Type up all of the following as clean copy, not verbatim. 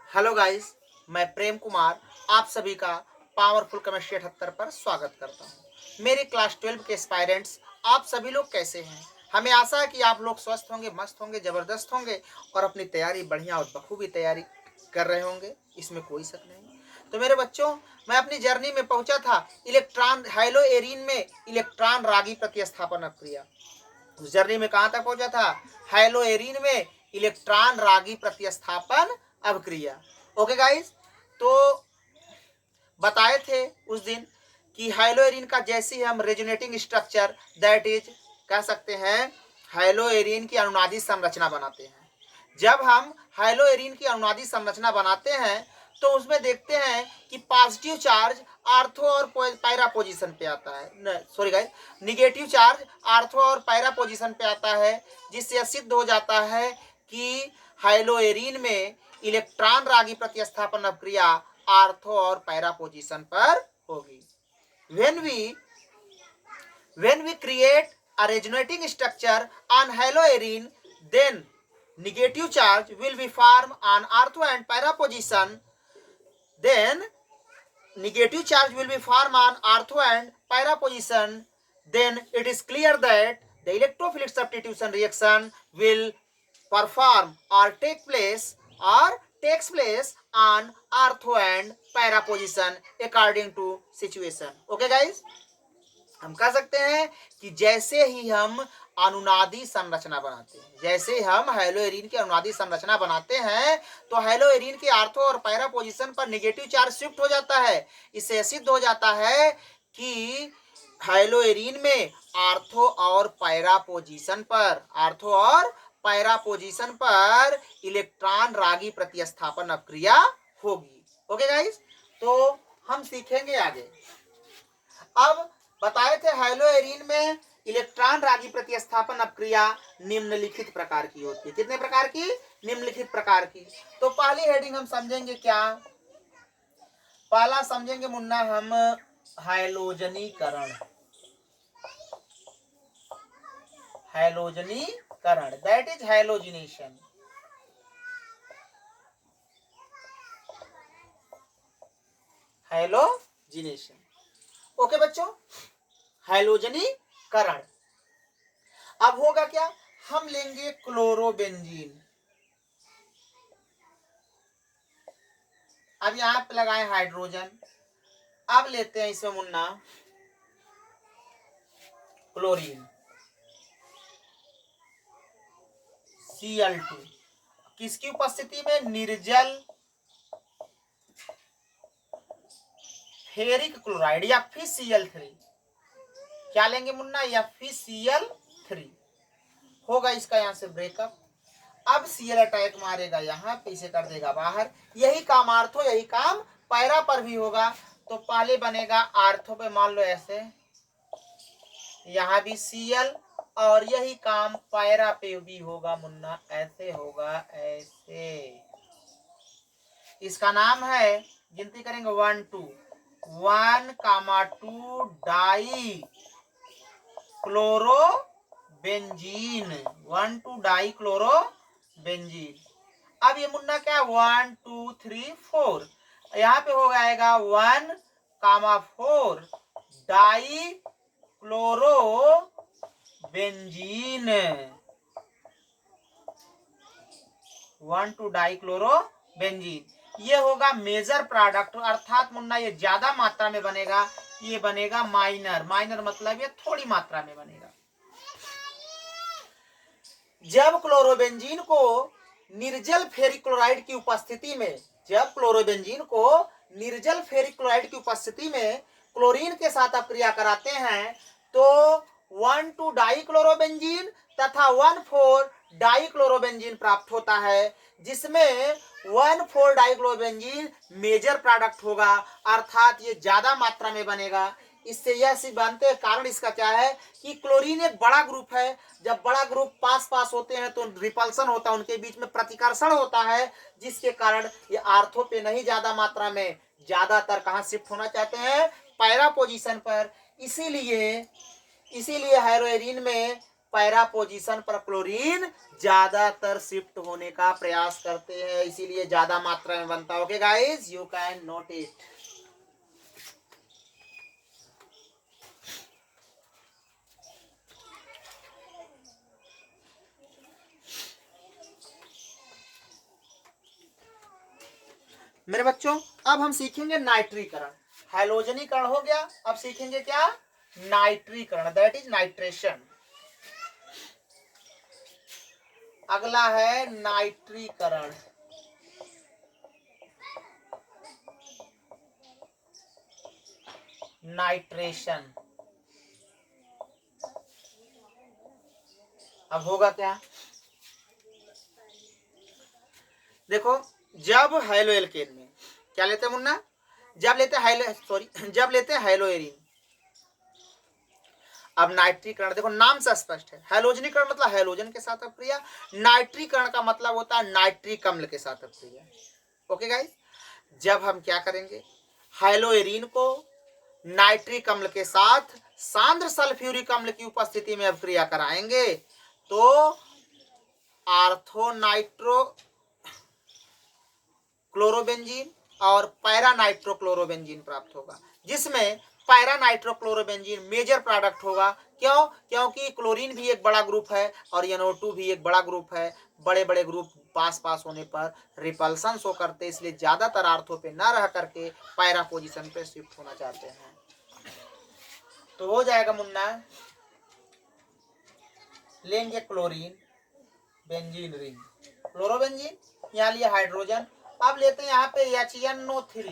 Hello guys, मैं प्रेम कुमार आप सभी का पावरफुल केमिस्ट्री 78 पर स्वागत करता हूं। मेरे क्लास 12 के एस्पायरेंट्स आप सभी लोग कैसे हैं? हमें आशा है कि आप लोग स्वस्थ होंगे, मस्त होंगे, ज़बरदस्त होंगे और अपनी तैयारी बढ़िया और बखूबी तैयारी कर रहे होंगे, इसमें कोई शक नहीं। तो मेरे बच्चों, मैं अपनी जर्नी में पहुंचा था इलेक्ट्रॉन हाइलोएरिन में इलेक्ट्रॉन रागी प्रतिस्थापन अभिक्रिया। उस जर्नी में कहाँ तक पहुंचा था? हाइलोएरिन में इलेक्ट्रॉन रागी प्रतिस्थापन अभिक्रिया। ओके गाइस, तो बताए थे उस दिन कि हाइलोएरिन का जैसे ही हम रेजोनेटिंग स्ट्रक्चर दैट इज कह सकते हैं हाइलोएरिन की अनुनादी संरचना बनाते हैं। जब हम हाइलोएरिन की अनुनादी संरचना बनाते हैं तो उसमें देखते हैं कि पॉजिटिव चार्ज आर्थो और पैरा पोजीशन पे आता है, sorry guys, negative charge ortho और पैरा पोजीशन पे आता है, जिससे सिद्ध हो जाता है कि हाइलोएरिन में इलेक्ट्रॉन रागी प्रतिस्थापन अभिक्रिया आर्थो और पैरा पोजीशन पर होगी। when we create a resonating structure on haloarine, then negative charge will be formed on ortho and para position. Then negative charge will be formed on ortho and para position. Then it is clear that the electrophilic substitution reaction will perform or takes place on ortho and para position according to situation. Okay guys, हम कह सकते हैं कि जैसे ही हम अनुनादी संरचना बनाते हैं, जैसे हम हाइलोएरिन की अनुनादी संरचना बनाते हैं तो हाइलोएरिन के आर्थो और पैरा पोजीशन पर नेगेटिव चार्ज शिफ्ट हो जाता है। इससे सिद्ध हो जाता है कि हाइलोएरिन में आर्थो और पैरा पोजीशन पर इलेक्ट्रॉन रागी प्रतिस्थापन अभिक्रिया होगी। ओके गाइस, तो हम सीखेंगे आगे। अब बताए थे हाइलोएरिन में इलेक्ट्रॉन रागी प्रतिस्थापन अभिक्रिया निम्नलिखित प्रकार की होती है। कितने प्रकार की? निम्नलिखित प्रकार की। तो पहली हेडिंग हम समझेंगे क्या? पहला समझेंगे मुन्ना हम हाइलोजनीकरण। हाइलोजनीकरण that is halogenation. Halogenation. Okay बच्चों, हाइलोजनीकरण। अब होगा क्या? हम लेंगे क्लोरोबेंजीन। अब यहां पे लगाए हाइड्रोजन। अब लेते हैं इसमें मुन्ना क्लोरीन Cl2। किसकी उपस्थिति में? निर्जल फेरिक क्लोराइड या फिर Cl3। क्या लेंगे मुन्ना? या फिर Cl3 होगा। इसका यहां से ब्रेकअप। अब Cl अटैक मारेगा यहाँ पे, इसे कर देगा बाहर। यही काम आर्थो, यही काम पैरा पर भी होगा। तो पहले बनेगा आर्थो पे, मान लो ऐसे, यहाँ भी Cl, और यही काम पैरा पे भी होगा मुन्ना, ऐसे होगा, ऐसे। इसका नाम है, गिनती करेंगे 1 2 1, 2 डाई क्लोरोबेंजीन। 1 2 die chlorobenzene. अब ये मुन्ना क्या? 1 2 3 4। यहाँ पे हो जाएगा 1, 4 डाई क्लोरोबेंजीन। 1 2 die chlorobenzene. ये होगा मेजर प्रोडक्ट, अर्थात मुन्ना ये ज्यादा मात्रा में बनेगा। ये बनेगा माइनर मतलब ये थोड़ी मात्रा में बनेगा। जब क्लोरोबेंजीन को निर्जल फेरिक क्लोराइड की उपस्थिति में, जब क्लोरोबेंजीन को निर्जल फेरिक क्लोराइड की उपस्थिति में क्लोरीन के साथ अभिक्रिया कराते हैं तो 1 2 डाई क्लोरोबेंजीन तथा 1 4 डाई क्लोरोबेंजीन प्राप्त होता है, जिसमें 1 4 डाई क्लोरोबेंजीन मेजर प्रोडक्ट होगा, अर्थात ये ज्यादा मात्रा में बनेगा। इससे यह सिद्ध बनते हैं। कारण इसका क्या है कि क्लोरीन एक बड़ा ग्रुप है। जब बड़ा ग्रुप पास होते हैं तो रिपल्सन होता है, उनके बीच में प्रतिकर्षण होता है, जिसके कारण ये आर्थो पे नहीं, ज्यादा मात्रा में, ज्यादातर कहाँ शिफ्ट होना चाहते हैं? पैरा पोजीशन पर। इसीलिए हाइलोएरिन में पैरा पोजीशन पर क्लोरीन ज्यादातर शिफ्ट होने का प्रयास करते हैं, इसीलिए ज्यादा मात्रा में बनता है। Okay guys, you can note it. मेरे बच्चों, अब हम सीखेंगे नाइट्रीकरण। हैलोजनीकरण हो गया, अब सीखेंगे क्या? नाइट्रीकरण, दैट इज नाइट्रेशन। अगला है नाइट्रीकरण। नाइट्रेशन। अब होगा क्या? देखो, जब हाइलो एल्केन में क्या लेते हैं मुन्ना? जब लेते हैं जब लेते हैं हाइलोएरिन। अब नाइट्रीकरण देखो, नाम से स्पष्ट है। हैलोजनीकरण मतलब हैलोजन के साथ अपक्रिया, नाइट्रीकरण का मतलब होता है नाइट्रिक अम्ल के साथ अपक्रिया। ओके गाइस, जब हम क्या करेंगे, हाइलोएरिन को नाइट्रिक अम्ल के साथ सांद्र सल्फ्यूरिक अम्ल की उपस्थिति में अपक्रिया कराएंगे तो आर्थोनाइट्रो क्लोरोबेंजीन और पैरा नाइट्रोक्लोरोबेंजीन प्राप्त होगा, जिसमें पैरा नाइट्रोक्लोरोबेंजीन मेजर प्रोडक्ट होगा। क्यों? क्योंकि क्लोरीन भी एक बड़ा ग्रुप है और NO2 भी एक बड़ा ग्रुप है। बड़े बड़े ग्रुप पास पास होने पर रिपल्सन शो करते, इसलिए ज्यादातर आर्थो पे न रह करके पैरा पोजीशन पे शिफ्ट होना चाहते हैं। तो हो जाएगा मुन्ना, लेंगे क्लोरीन, बेंजीन रिंग, क्लोरोबेंजीन, यहाँ लिया हाइड्रोजन। अब लेते हैं यहाँ पे HNO3।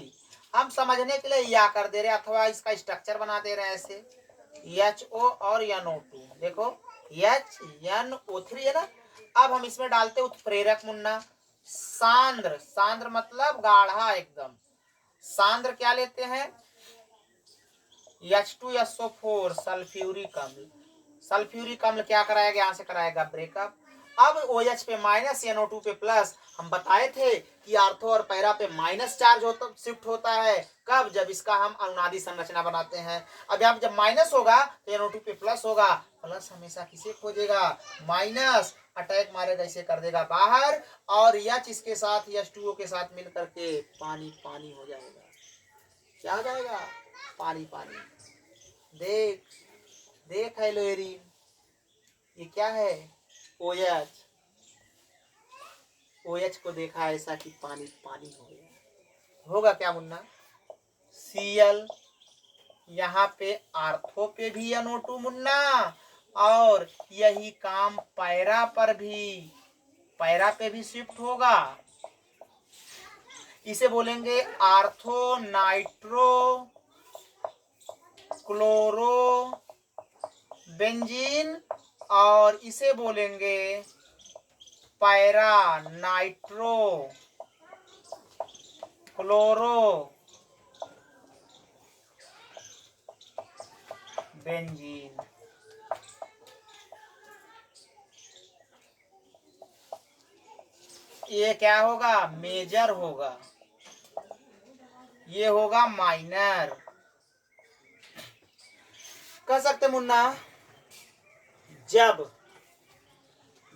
हम समझने के लिए या कर दे रहे हैं अथवा इसका स्ट्रक्चर बना दे रहे हैं ऐसे, HO और NO2। देखो HNO3 है ना। अब हम इसमें डालते उत्प्रेरक मुन्ना, सांद्र। सांद्र मतलब गाढ़ा एकदम। सांद्र क्या लेते हैं? H2SO4 सल्फ्यूरिक अम्ल। सल्फ्यूरिक अम्ल क्या कराएगा? यहाँ से कराएगा ब्रेकअप। अब OH पे माइनस, NO2 पे प्लस। हम बताए थे कि आर्थो और पैरा पे माइनस चार्ज होता शिफ्ट होता है। कब? जब इसका हम अनुनादी संरचना बनाते हैं। अब यहाँ जब माइनस होगा तो NO2 पे प्लस होगा। प्लस हमेशा किसे खोजेगा? माइनस। अटैक मारेगा, इसे कर देगा बाहर, और H इसके साथ H2O के साथ मिल करके पानी पानी हो जाएगा। क्या हो जाएगा? पानी पानी। देख देख हाइलोएरिन, ये क्या है? OH। OH को देखा ऐसा कि पानी पानी हो गया। होगा क्या मुन्ना? Cl। यहाँ पे आर्थो पे भी NO2 मुन्ना, और यही काम पैरा पर भी, पैरा पे भी शिफ्ट होगा। इसे बोलेंगे आर्थो नाइट्रो क्लोरो बेंजीन, और इसे बोलेंगे पैरा नाइट्रो क्लोरो बेंजीन। ये क्या होगा? मेजर होगा, ये होगा माइनर। कह सकते मुन्ना, जब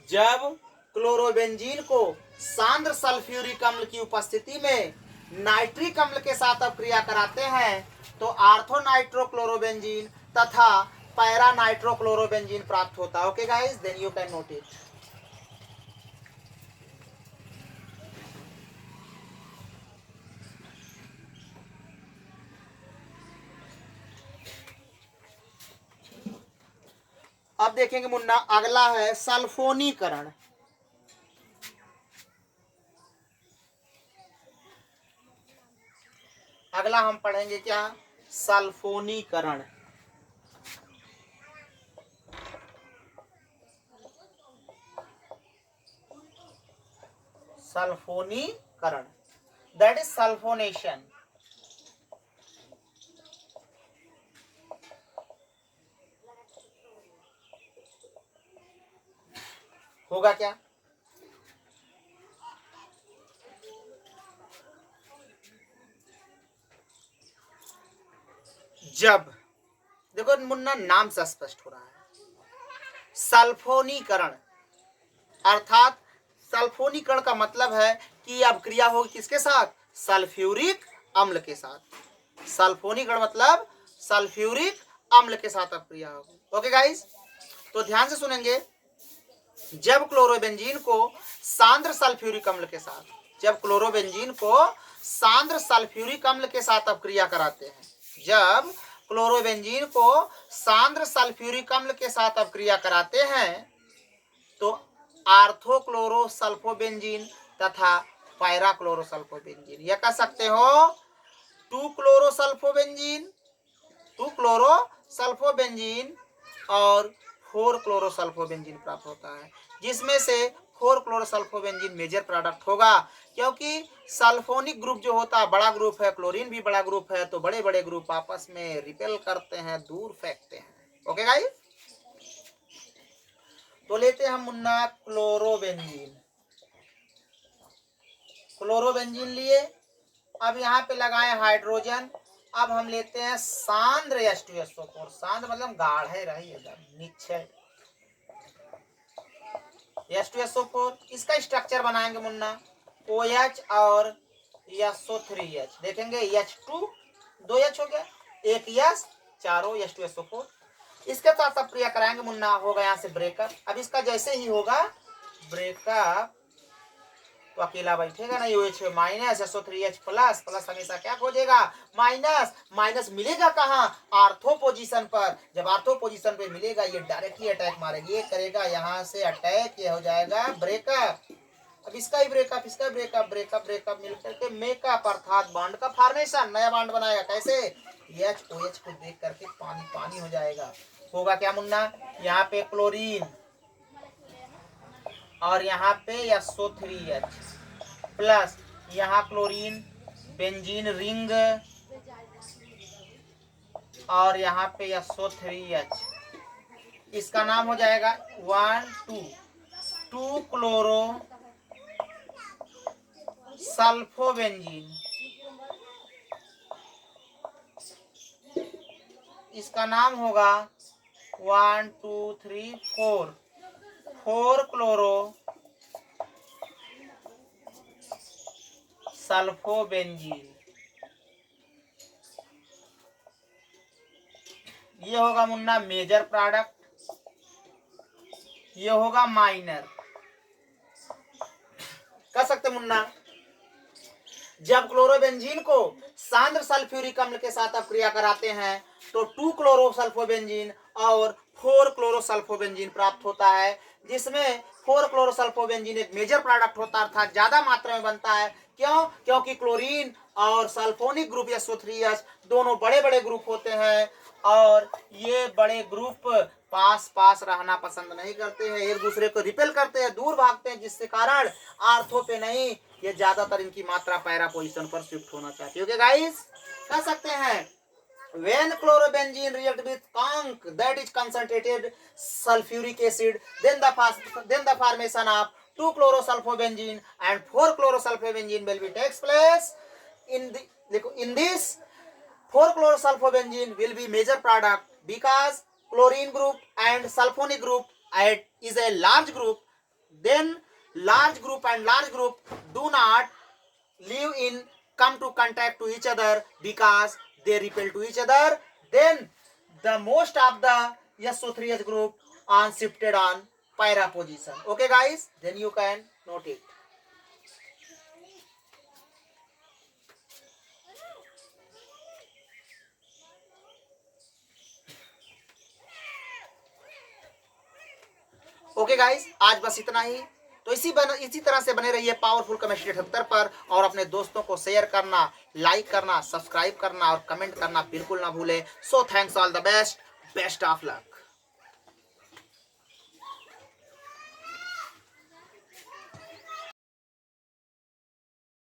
जब क्लोरोबेंजीन को सांद्र सल्फ्यूरिक अम्ल की उपस्थिति में नाइट्रिक अम्ल के साथ अपक्रिया कराते हैं तो आर्थो नाइट्रोक्लोरोबेंजीन तथा पैरा नाइट्रोक्लोरोबेंजीन प्राप्त होता है। Okay guys, then you can note it. अब देखेंगे मुन्ना, अगला है सल्फोनीकरण। अगला हम पढ़ेंगे क्या? सल्फोनीकरण। सल्फोनीकरण, दैट इज सल्फोनेशन। होगा क्या? जब, देखो मुन्ना, नाम से स्पष्ट हो रहा है, सल्फोनीकरण, अर्थात सल्फोनीकरण का मतलब है कि अब क्रिया होगी किसके साथ, सल्फ्यूरिक अम्ल के साथ। सल्फोनीकरण मतलब सल्फ्यूरिक अम्ल के साथ अब क्रिया होगी। ओके गाइस, तो ध्यान से सुनेंगे। जब क्लोरोबेंजीन को सांद्र सल्फ्यूरिक अम्ल के साथ, जब क्लोरोबेंजीन को सांद्र सल्फ्यूरिक अम्ल के साथ अब क्रिया कराते हैं, जब क्लोरोबेंजीन को सांद्र सल्फ्यूरिक अम्ल के साथ अब क्रिया कराते हैं तो आर्थोक्लोरोसल्फोबेंजीन तथा पैराक्लोरोसल्फोबेंजीन, यह कह सकते हो 2-क्लोरोसल्फोबेंजीन, 2-क्लोरोसल्फोबेंजीन और 4-क्लोरोसल्फोबेंजीन प्राप्त होता है, जिसमें से 4-क्लोरोसल्फोबेंजीन मेजर प्रोडक्ट होगा, क्योंकि सल्फोनिक ग्रुप जो होता है बड़ा ग्रुप है, क्लोरीन भी बड़ा ग्रुप है, तो बड़े बड़े ग्रुप आपस में रिपेल करते हैं, दूर फेंकते हैं। ओके गाइस, तो लेते हैं हम मुन्ना क्लोरोबेंजीन। क्लोरोबेंजीन लिए, अब यहाँ पे लगाए हाइड्रोजन। अब हम लेते हैं सांद्र H2SO4, सांद्र मतलब गाढ़े रही एकदम नीचे H2SO4। इसका स्ट्रक्चर बनाएंगे मुन्ना OH और SO3H, देखेंगे H2 2 H हो गया, एक H, चारों H2SO4। इसके साथ अब क्रिया कराएंगे मुन्ना, होगा यहाँ से ब्रेकअप। अब इसका जैसे ही होगा ब्रेकअप तो अकेला बैठेगा नहीं, OH minus SO3H plus, plus हमेशा क्या खोजेगा, माइनस, माइनस मिलेगा कहाँ, आर्थो पोजीशन पर। जब आर्थो पोजीशन पे मिलेगा ये डायरेक्टली अटैक मारेगी, ये करेगा यहाँ से अटैक, ये हो जाएगा ब्रेकअप। अब इसका ही ब्रेकअप, इसका ब्रेकअप, ब्रेकअप ब्रेकअप मिलकर के मेकअप अर्थात बॉन्ड का फॉर्मेशन, नया बॉन्ड बनाएगा। कैसे, OH को देख करके पानी पानी हो जाएगा। होगा क्या मुन्ना, यहाँ पे क्लोरीन और यहाँ पे SO3H प्लस, यहाँ क्लोरीन बेंजीन रिंग और यहाँ पे SO3H, इसका नाम हो जाएगा 2 क्लोरो सल्फोबेंजीन, इसका नाम होगा 1 2 3 4 क्लोरो सल्फोबेंजीन। ये होगा मुन्ना मेजर प्रोडक्ट, ये होगा माइनर। कर सकते मुन्ना, जब क्लोरोबेंजीन को सांद्र सल्फ्यूरिक अम्ल के साथ आप क्रिया कराते हैं तो 2-क्लोरोसल्फोबेंजीन और 4-क्लोरोसल्फोबेंजीन प्राप्त होता है, जिसमें 4-क्लोरोसल्फोबेंजीन एक मेजर प्रोडक्ट होता है, अर्थात ज्यादा मात्रा में बनता है। क्यों, क्योंकि क्लोरीन और सल्फोनिक ग्रुप SO3H दोनों बड़े बड़े ग्रुप होते हैं और ये बड़े ग्रुप पास पास रहना पसंद नहीं करते हैं, एक दूसरे को रिपेल करते हैं, दूर भागते हैं, जिससे कारण आर्थो पे नहीं, ये ज्यादातर इनकी मात्रा पैरा पोजीशन पर शिफ्ट होना चाहती है। ओके गाइस, कह सकते हैं when chlorobenzene react with conc, that is concentrated sulfuric acid, then the formation of 2-chlorosulfobenzene and 4-chlorosulfobenzene will be takes place. In this 4-chlorosulfobenzene will be major product because chlorine group and sulfonic group is a large group. Then large group and large group do not come to contact to each other because they repel to each other. Then the most of the SO3H group on shifted on para position. Okay guys, then you can note it. Okay guys, आज बस इतना ही। तो इसी तरह से बने रहिए powerful chemistry 78 पर, और अपने दोस्तों को शेयर करना, लाइक करना, सब्सक्राइब करना और कमेंट करना बिल्कुल ना भूलें। So thanks, all the best of luck.